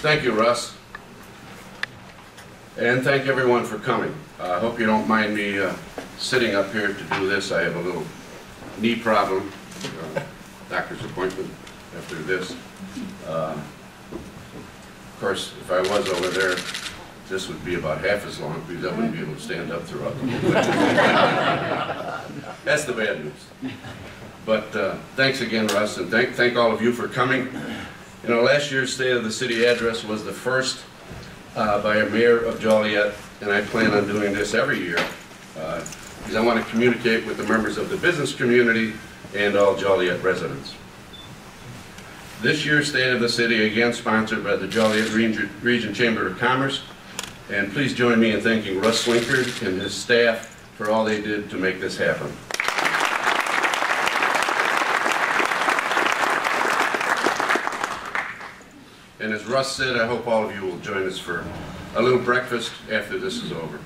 Thank you, Russ. And thank everyone for coming. I hope you don't mind me sitting up here to do this. I have a little knee problem, doctor's appointment after this. Of course, if I was over there, this would be about half as long because I wouldn't be able to stand up throughout the whole thing. That's the bad news. But thanks again, Russ, and thank all of you for coming. You know, last year's State of the City address was the first by a mayor of Joliet, and I plan on doing this every year because I want to communicate with the members of the business community and all Joliet residents. This year's State of the City, again sponsored by the Joliet Region Chamber of Commerce, and please join me in thanking Russ Slinkard and his staff for all they did to make this happen. And as Russ said, I hope all of you will join us for a little breakfast after this is over.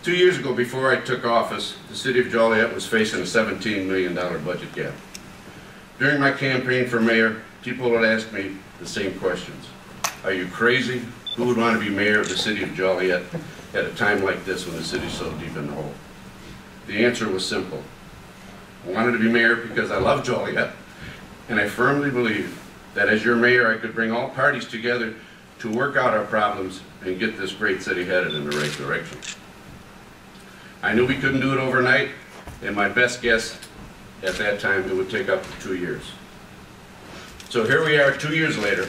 2 years ago, before I took office, the City of Joliet was facing a $17 million budget gap. During my campaign for mayor, people would ask me the same questions. Are you crazy? Who would want to be mayor of the City of Joliet at a time like this when the city's so deep in the hole? The answer was simple. I wanted to be mayor because I love Joliet, and I firmly believe that as your mayor, I could bring all parties together to work out our problems and get this great city headed in the right direction. I knew we couldn't do it overnight, and my best guess at that time, it would take up to 2 years. So here we are 2 years later,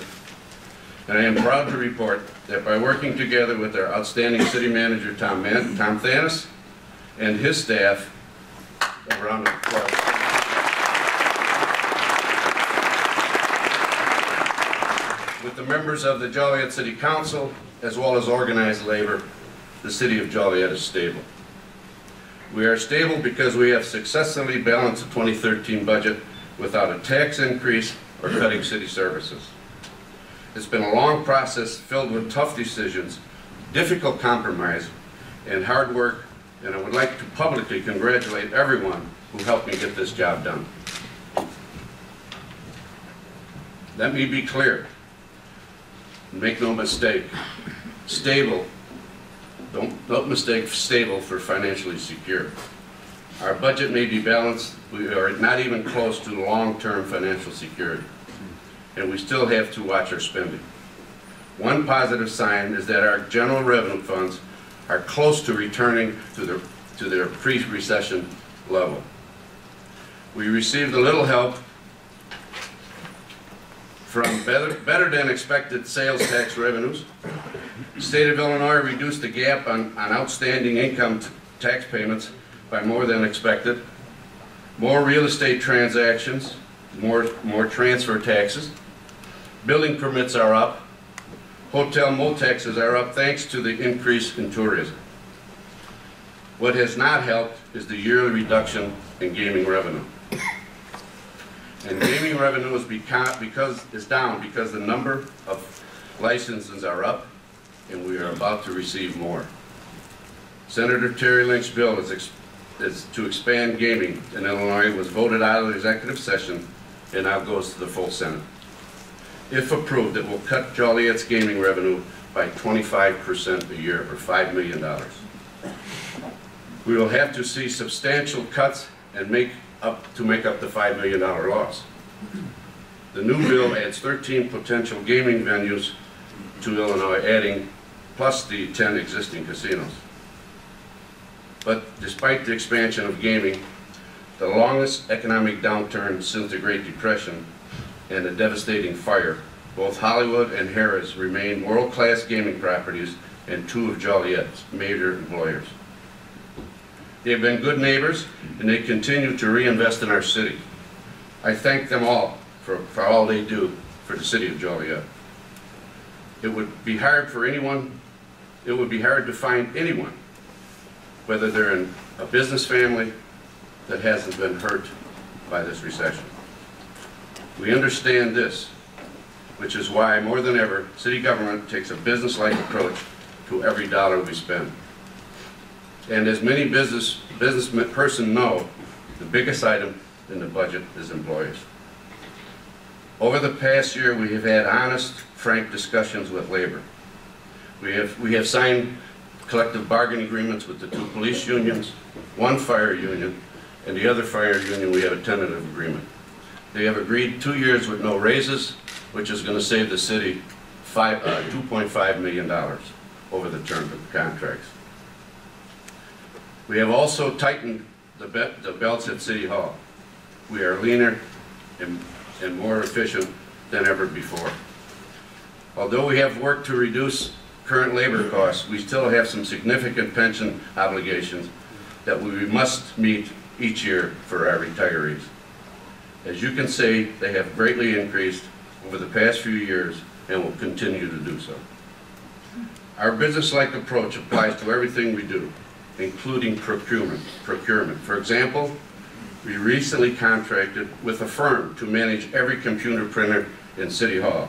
and I am proud to report that by working together with our outstanding city manager, Tom Thanis, and his staff, a round of applause. With the members of the Joliet City Council, as well as organized labor, the City of Joliet is stable. We are stable because we have successfully balanced the 2013 budget without a tax increase or cutting city services. It's been a long process filled with tough decisions, difficult compromise, and hard work, and I would like to publicly congratulate everyone who helped me get this job done. Let me be clear. Make no mistake, stable, don't mistake stable for financially secure. Our budget may be balanced, we are not even close to long-term financial security, and we still have to watch our spending. One positive sign is that our general revenue funds are close to returning to their pre-recession level. We received a little help from better than expected sales tax revenues. The state of Illinois reduced the gap on outstanding income tax payments by more than expected. More real estate transactions, more transfer taxes. Building permits are up. Hotel motel taxes are up thanks to the increase in tourism. What has not helped is the yearly reduction in gaming revenue. And gaming revenue is down because the number of licenses are up, and we are about to receive more. Senator Terry Lynch's bill is to expand gaming in Illinois was voted out of the executive session and now goes to the full Senate. If approved, it will cut Joliet's gaming revenue by 25% a year, or $5 million. We will have to see substantial cuts and make up the $5 million loss. The new bill adds 13 potential gaming venues to Illinois, adding plus the 10 existing casinos. But despite the expansion of gaming, the longest economic downturn since the Great Depression and a devastating fire, both Hollywood and Harrah's remain world-class gaming properties and two of Joliet's major employers. They have been good neighbors, and they continue to reinvest in our city. I thank them all for all they do for the City of Joliet. It would be hard to find anyone, whether they're in a business family, that hasn't been hurt by this recession. We understand this, which is why, more than ever, city government takes a business-like approach to every dollar we spend. And as many business person know, the biggest item in the budget is employees. Over the past year, we have had honest, frank discussions with labor. We have signed collective bargaining agreements with the 2 police unions, 1 fire union, and the other fire union we have a tentative agreement. They have agreed 2 years with no raises, which is going to save the city $2.5 million over the term of the contracts. We have also tightened the belts at City Hall. We are leaner and more efficient than ever before. Although we have worked to reduce current labor costs, we still have some significant pension obligations that we must meet each year for our retirees. As you can see, they have greatly increased over the past few years and will continue to do so. Our business-like approach applies to everything we do, including procurement. For example, we recently contracted with a firm to manage every computer printer in City Hall.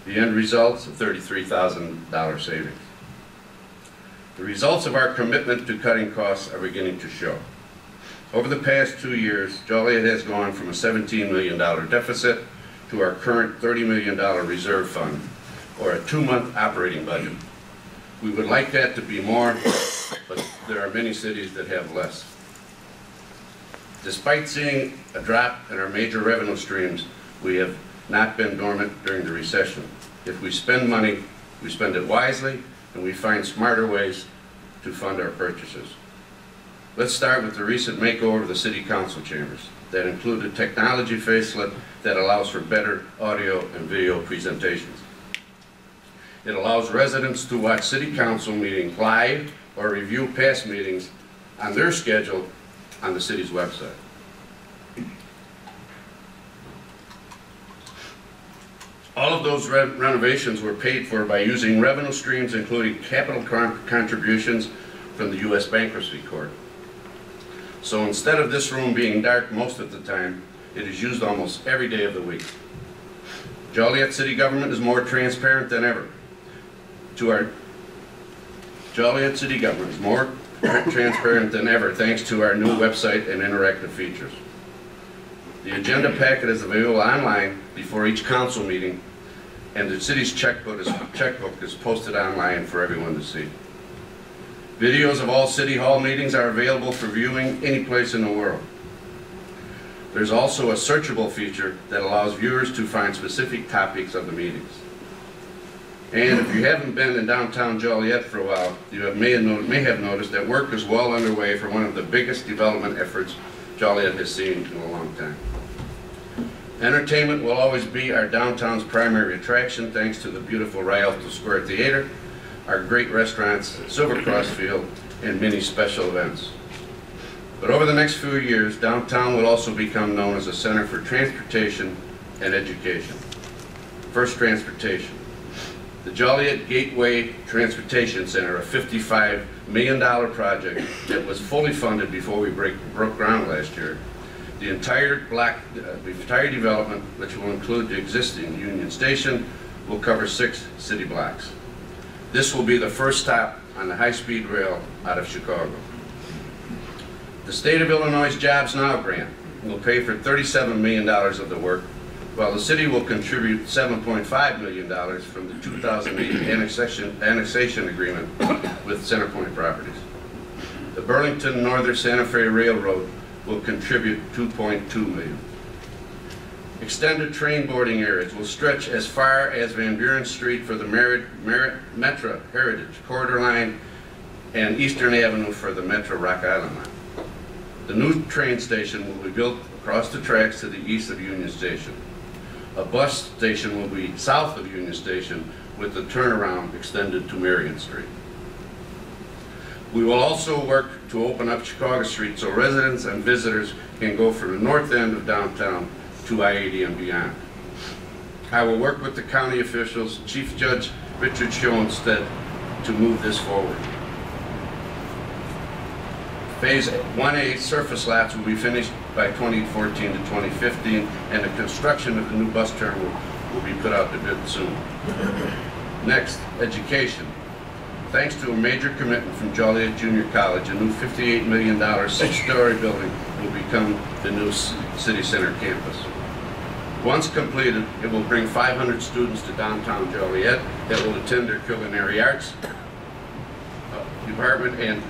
The end results of $33,000 savings. The results of our commitment to cutting costs are beginning to show. Over the past 2 years, Joliet has gone from a $17 million deficit to our current $30 million reserve fund, or a 2-month operating budget. We would like that to be more, but there are many cities that have less. Despite seeing a drop in our major revenue streams, we have not been dormant during the recession. If we spend money, we spend it wisely, and we find smarter ways to fund our purchases. Let's start with the recent makeover of the City Council chambers. That included technology facelift that allows for better audio and video presentations. It allows residents to watch City Council meetings live or review past meetings on their schedule on the city's website. All of those renovations were paid for by using revenue streams, including capital contributions from the U.S. Bankruptcy Court. So instead of this room being dark most of the time, it is used almost every day of the week. Joliet City government is more transparent than ever. Joliet City government is more transparent than ever thanks to our new website and interactive features. The agenda packet is available online before each council meeting, and the city's checkbook is posted online for everyone to see. Videos of all City Hall meetings are available for viewing any place in the world. There's also a searchable feature that allows viewers to find specific topics of the meetings. And if you haven't been in downtown Joliet for a while, you may have noticed that work is well underway for one of the biggest development efforts Joliet has seen in a long time. Entertainment will always be our downtown's primary attraction, thanks to the beautiful Rialto Square Theater, our great restaurants, Silver Cross Field, and many special events. But over the next few years, downtown will also become known as a center for transportation and education. First, transportation. The Joliet Gateway Transportation Center, a $55 million project that was fully funded before we broke ground last year. The entire development, which will include the existing Union Station, will cover 6 city blocks. This will be the first stop on the high-speed rail out of Chicago. The State of Illinois' Jobs Now grant will pay for $37 million of the work, while the city will contribute $7.5 million from the 2008 annexation agreement with Centerpoint Properties. The Burlington Northern Santa Fe Railroad will contribute $2.2 million. Extended train boarding areas will stretch as far as Van Buren Street for the Metro Heritage Corridor Line and Eastern Avenue for the Metro Rock Island Line. The new train station will be built across the tracks to the east of Union Station. A bus station will be south of Union Station with the turnaround extended to Marion Street. We will also work to open up Chicago Street so residents and visitors can go from the north end of downtown to I-80 and beyond. I will work with the county officials, Chief Judge Richard Schoenstedt, to move this forward. Phase 1A surface lots will be finished by 2014 to 2015, and the construction of the new bus terminal will be put out to bid soon. Next, education. Thanks to a major commitment from Joliet Junior College, a new $58 million 6-story building will become the new City Center campus. Once completed, it will bring 500 students to downtown Joliet that will attend their culinary arts department and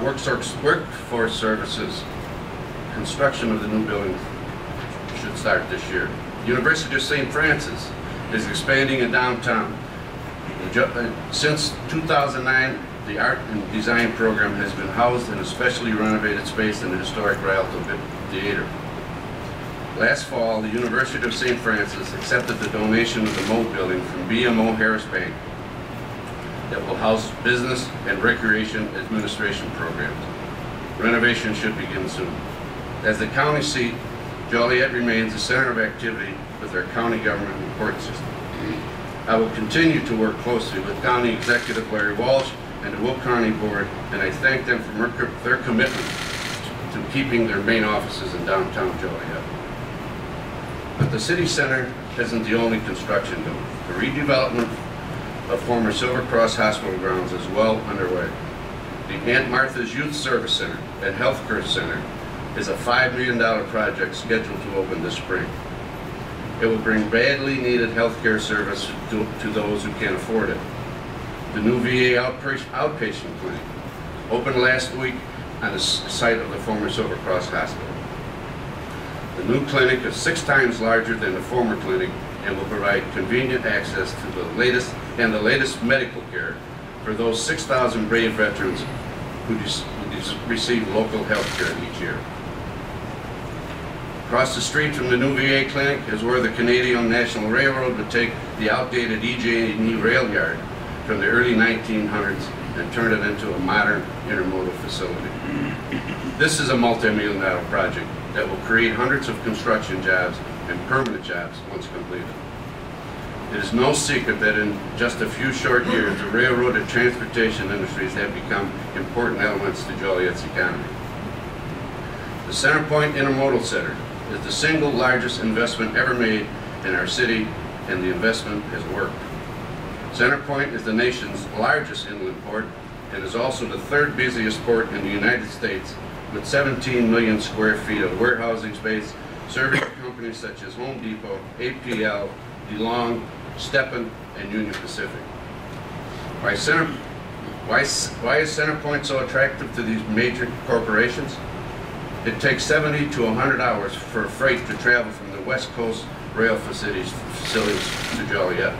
workforce services. Construction of the new building should start this year. University of St. Francis is expanding in downtown. Since 2009, the Art and Design program has been housed in a specially renovated space in the historic Rialto Theater. Last fall, the University of St. Francis accepted the donation of the Moe building from BMO Harris Bank that will house business and recreation administration programs. Renovation should begin soon. As the county seat, Joliet remains the center of activity with our county government and court system. I will continue to work closely with County Executive Larry Walsh and the Will County Board, and I thank them for their commitment to keeping their main offices in downtown Joliet. But the city center isn't the only construction going. The redevelopment of former Silver Cross Hospital grounds is well underway. The Aunt Martha's Youth Service Center and Health Care Center is a $5 million project scheduled to open this spring. It will bring badly needed health care service to those who can't afford it. The new VA outpatient clinic opened last week on the site of the former Silver Cross Hospital. The new clinic is 6 times larger than the former clinic and will provide convenient access to the latest medical care for those 6,000 brave veterans who receive local health care each year. Across the street from the new VA clinic is where the Canadian National Railroad would take the outdated EJ&E rail yard from the early 1900s and turn it into a modern intermodal facility. This is a multi-million-dollar project that will create hundreds of construction jobs and permanent jobs once completed. It is no secret that in just a few short years, the railroad and transportation industries have become important elements to Joliet's economy. The Centerpoint Intermodal Center is the single largest investment ever made in our city, and the investment has worked. Centerpoint is the nation's largest inland port and is also the 3rd busiest port in the United States, with 17 million square feet of warehousing space, serving companies such as Home Depot, APL, DeLong, Stepan, and Union Pacific. Why is Centerpoint so attractive to these major corporations? It takes 70 to 100 hours for freight to travel from the West Coast rail facilities to Joliet.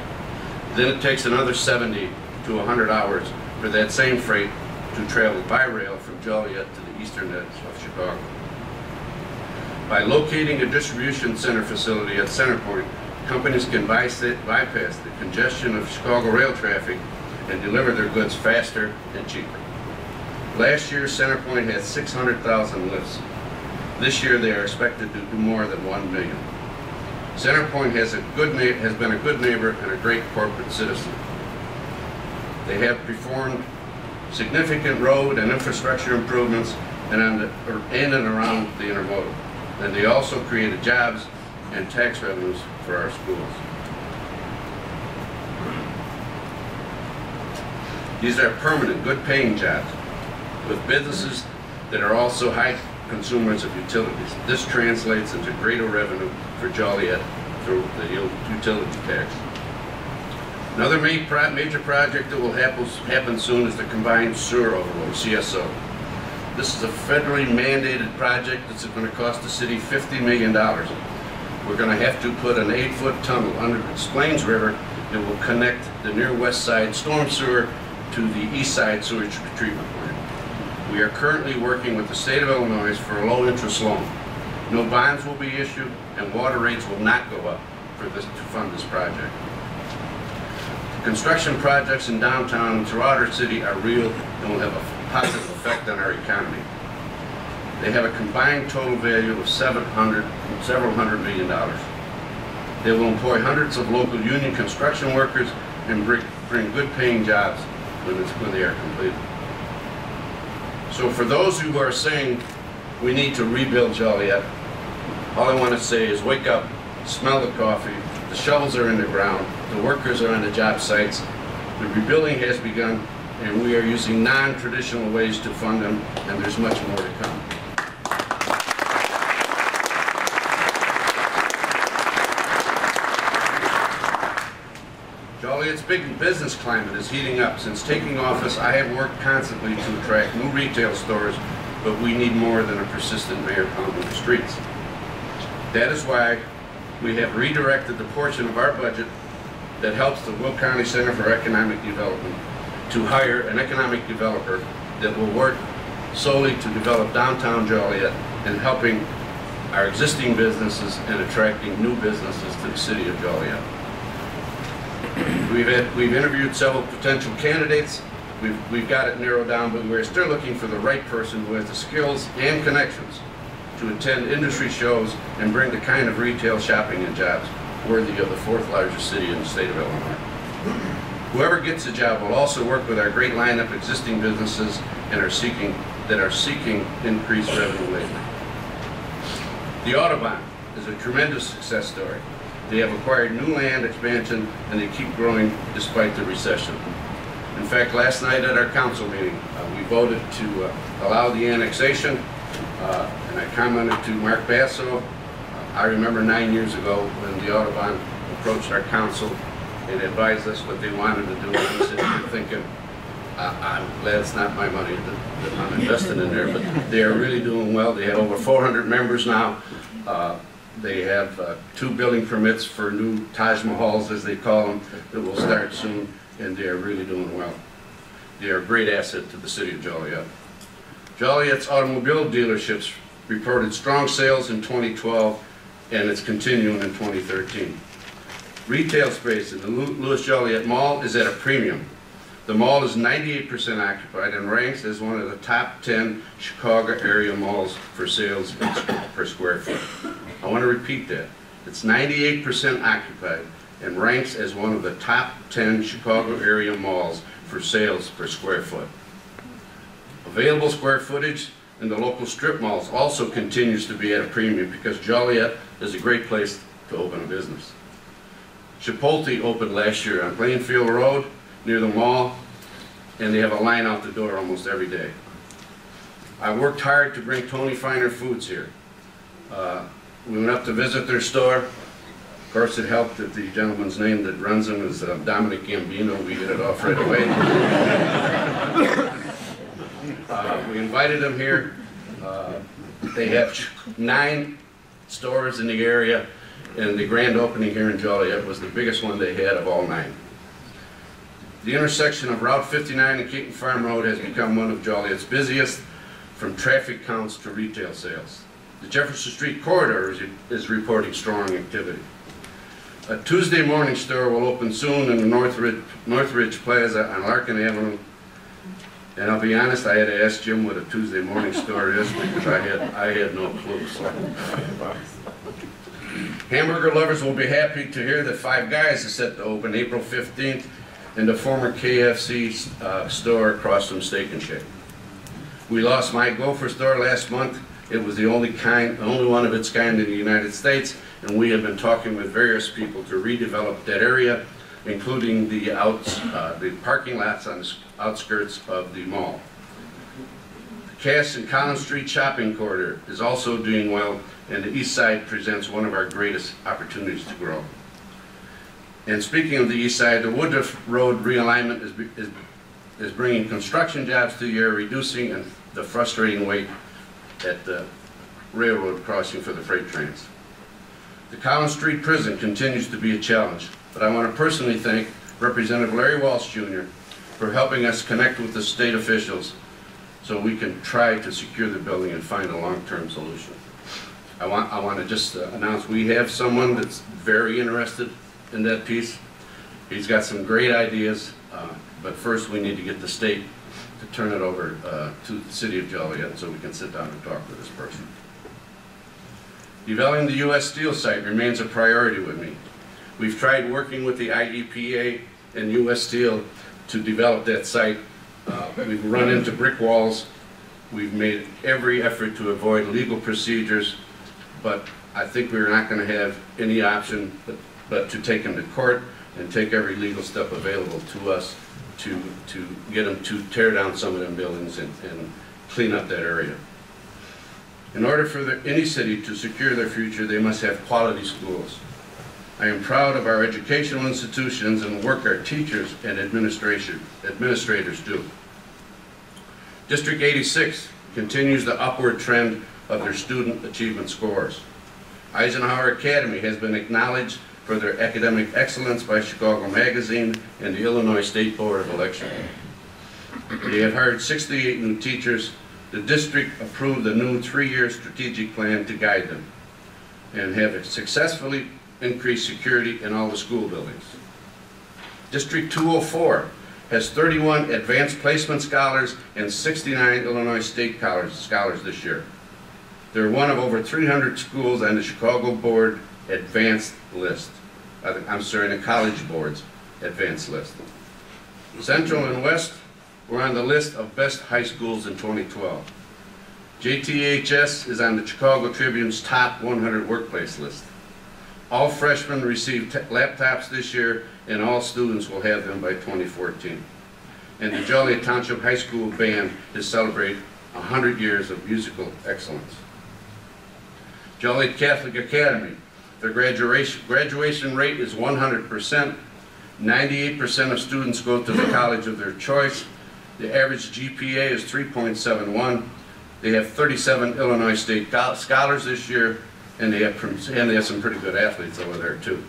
Then it takes another 70 to 100 hours for that same freight to travel by rail from Joliet to the eastern edge of Chicago. By locating a distribution center facility at Centerpoint, companies can bypass the congestion of Chicago rail traffic and deliver their goods faster and cheaper. Last year, Centerpoint had 600,000 lifts. This year, they are expected to do more than 1 million. Centerpoint has been a good neighbor and a great corporate citizen. They have performed significant road and infrastructure improvements in and around the intermodal. And they also created jobs and tax revenues for our schools. These are permanent, good-paying jobs with businesses that are also high consumers of utilities. This translates into greater revenue for Joliet through the utility tax. Another major project that will happen soon is the combined sewer overload, CSO. This is a federally mandated project that's going to cost the city $50 million. We're going to have to put an 8-foot tunnel under the Plains River that will connect the near west side storm sewer to the east side sewage treatment plant. We are currently working with the state of Illinois for a low-interest loan. No bonds will be issued, and water rates will not go up to fund this project. Construction projects in downtown and throughout our city are real and will have a positive effect on our economy. They have a combined total value of several hundred million dollars. They will employ hundreds of local union construction workers and bring good-paying jobs when they are completed. So for those who are saying we need to rebuild Joliet, all I want to say is wake up, smell the coffee, the shovels are in the ground, the workers are on the job sites, the rebuilding has begun, and we are using non-traditional ways to fund them, and there's much more to come. Joliet's big business climate is heating up. Since taking office, I have worked constantly to attract new retail stores, but we need more than a persistent mayor pounding the streets. That is why we have redirected the portion of our budget that helps the Will County Center for Economic Development to hire an economic developer that will work solely to develop downtown Joliet and helping our existing businesses and attracting new businesses to the city of Joliet. We've interviewed several potential candidates. We've got it narrowed down, but we're still looking for the right person who has the skills and connections to attend industry shows and bring the kind of retail shopping and jobs worthy of the fourth largest city in the state of Illinois. Whoever gets the job will also work with our great lineup of existing businesses and are seeking increased revenue lately. The Autobahn is a tremendous success story. They have acquired new land expansion and they keep growing despite the recession. In fact, last night at our council meeting, we voted to allow the annexation, and I commented to Mark Basso. I remember 9 years ago when the Autobahn approached our council and advised us what they wanted to do, and I'm sitting here thinking, I'm glad it's not my money that I'm investing in there, but they are really doing well. They have over 400 members now. They have 2 building permits for new Taj Mahals, as they call them, that will start soon, and they are really doing well. They are a great asset to the city of Joliet. Joliet's automobile dealerships reported strong sales in 2012, and it's continuing in 2013. Retail space in the Louis Joliet Mall is at a premium. The mall is 98% occupied and ranks as one of the top 10 Chicago area malls for sales per square foot. I want to repeat that. It's 98% occupied and ranks as one of the top 10 Chicago area malls for sales per square foot. Available square footage in the local strip malls also continues to be at a premium because Joliet is a great place to open a business. Chipotle opened last year on Plainfield Road near the mall, and they have a line out the door almost every day. I worked hard to bring Tony Finer Foods here. We went up to visit their store. Of course, it helped that the gentleman's name that runs them is Dominic Gambino. We hit it off right away. We invited them here. They have 9 stores in the area, and the grand opening here in Joliet was the biggest one they had of all 9. The intersection of Route 59 and Keaton Farm Road has become one of Joliet's busiest, from traffic counts to retail sales. The Jefferson Street corridor is reporting strong activity. A Tuesday morning store will open soon in the Northridge Plaza on Larkin Avenue. And I'll be honest, I had to ask Jim what a Tuesday morning store is because I had no clue. So. Hamburger lovers will be happy to hear that Five Guys is set to open April 15th in the former KFC store across from Steak and Shake. We lost my Gopher store last month. It was the only one of its kind in the United States, and we have been talking with various people to redevelop that area, including the parking lots on the outskirts of the mall. The Cass and Collins Street shopping corridor is also doing well, and the east side presents one of our greatest opportunities to grow. And speaking of the east side, the Woodruff Road realignment is bringing construction jobs to the area, reducing the frustrating wait at the railroad crossing for the freight trains. The Collins Street prison continues to be a challenge, but I want to personally thank Representative Larry Walsh Jr. for helping us connect with the state officials so we can try to secure the building and find a long-term solution. I want to just announce we have someone that's very interested in that piece. He's got some great ideas, but first we need to get the state to turn it over to the city of Joliet so we can sit down and talk with this person. Developing the U.S. Steel site remains a priority with me. We've tried working with the IEPA and U.S. Steel to develop that site. We've run into brick walls. We've made every effort to avoid legal procedures, but I think we're not going to have any option but to take them to court and take every legal step available to us to get them to tear down some of them buildings and clean up that area. In order for any city to secure their future, they must have quality schools. I am proud of our educational institutions and the work our teachers and administrators do. District 86 continues the upward trend of their student achievement scores. Eisenhower Academy has been acknowledged for their academic excellence by Chicago Magazine and the Illinois State Board of Election. They have hired 68 new teachers. The district approved a new 3-year strategic plan to guide them and have successfully increased security in all the school buildings. District 204 has 31 advanced placement scholars and 69 Illinois State scholars this year. They're one of over 300 schools on the Chicago Board advanced list. The College Board's advanced list. Central and West were on the list of best high schools in 2012. JTHS is on the Chicago Tribune's top 100 workplace list. All freshmen received laptops this year, and all students will have them by 2014. And the Joliet Township High School Band is celebrating 100 years of musical excellence. Joliet Catholic Academy, their graduation rate is 100%. 98% of students go to the college of their choice. The average GPA is 3.71. They have 37 Illinois State scholars this year, and they have some pretty good athletes over there too.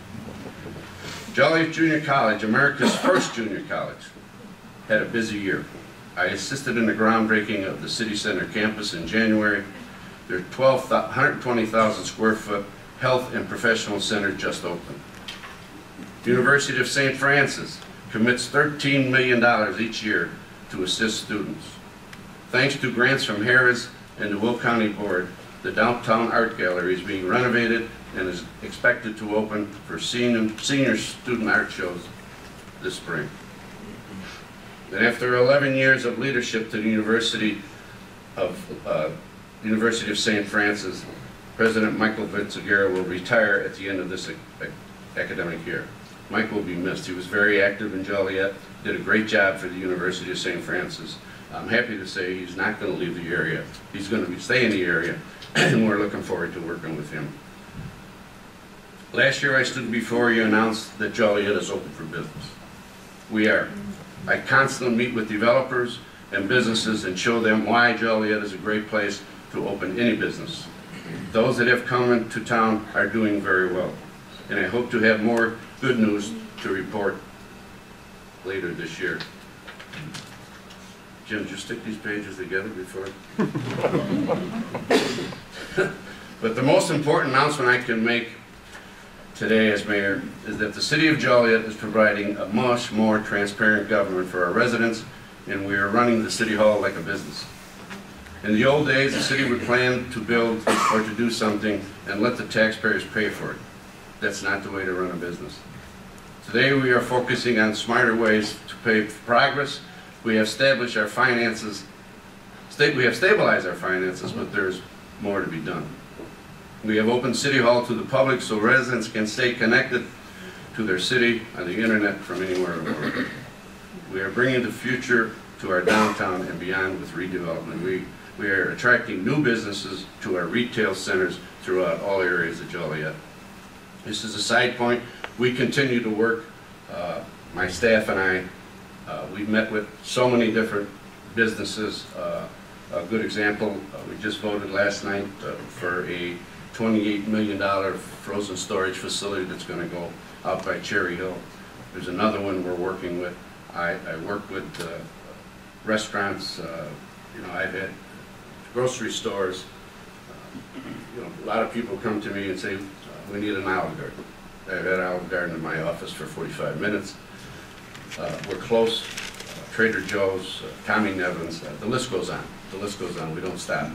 Joliet Junior College, America's first junior college, had a busy year. I assisted in the groundbreaking of the City Center campus in January. Their 120,000 square foot health and professional center just opened. University of St. Francis commits $13 million each year to assist students. Thanks to grants from Harris and the Will County Board, the Downtown Art Gallery is being renovated and is expected to open for senior student art shows this spring. And after 11 years of leadership to the University of St. Francis, President Michael Vitzagera will retire at the end of this academic year. Mike will be missed. He was very active in Joliet, did a great job for the University of St. Francis. I'm happy to say he's not going to leave the area. He's going to stay in the area, and we're looking forward to working with him. Last year I stood before you and announced that Joliet is open for business. We are. I constantly meet with developers and businesses and show them why Joliet is a great place to open any business. Those that have come into town are doing very well, and I hope to have more good news to report later this year. Jim, just stick these pages together before. But the most important announcement I can make today as mayor is that the City of Joliet is providing a much more transparent government for our residents, and we are running the City Hall like a business. In the old days, the city would plan to build or to do something and let the taxpayers pay for it. That's not the way to run a business. Today we are focusing on smarter ways to pay for progress. We have established our finances, we have stabilized our finances, but there's more to be done. We have opened City Hall to the public so residents can stay connected to their city on the internet from anywhere in the world. We are bringing the future to our downtown and beyond with redevelopment. We are attracting new businesses to our retail centers throughout all areas of Joliet. This is a side point. We continue to work, my staff and I, we've met with so many different businesses. A good example, we just voted last night for a $28 million frozen storage facility that's going to go out by Cherry Hill. There's another one we're working with. I work with restaurants, I've had grocery stores. A lot of people come to me and say, we need an Olive Garden. I've had Olive Garden in my office for 45 minutes. We're close. Trader Joe's, Tommy Nevins, the list goes on. The list goes on. We don't stop.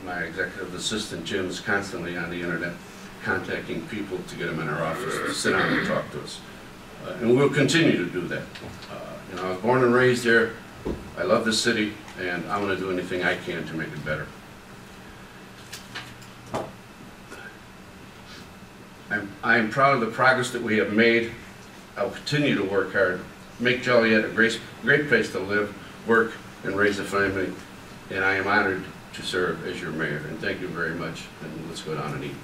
My executive assistant, Jim, is constantly on the internet contacting people to get them in our office to sit down and talk to us. And we'll continue to do that. I was born and raised there. I love the city, and I'm going to do anything I can to make it better. I'm proud of the progress that we have made. I'll continue to work hard, make Joliet a great place to live, work, and raise a family. And I am honored to serve as your mayor. And thank you very much. And let's go down and eat.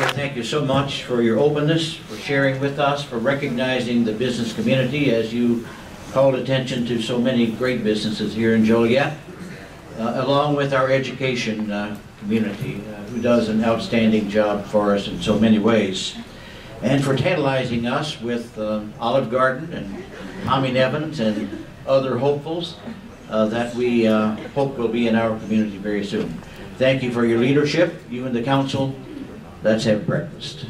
Mayor, thank you so much for your openness, for sharing with us, for recognizing the business community as you called attention to so many great businesses here in Joliet, along with our education community, who does an outstanding job for us in so many ways, and for tantalizing us with Olive Garden and Tommy Evans and other hopefuls that we hope will be in our community very soon. Thank you for your leadership, you and the council. Let's have breakfast.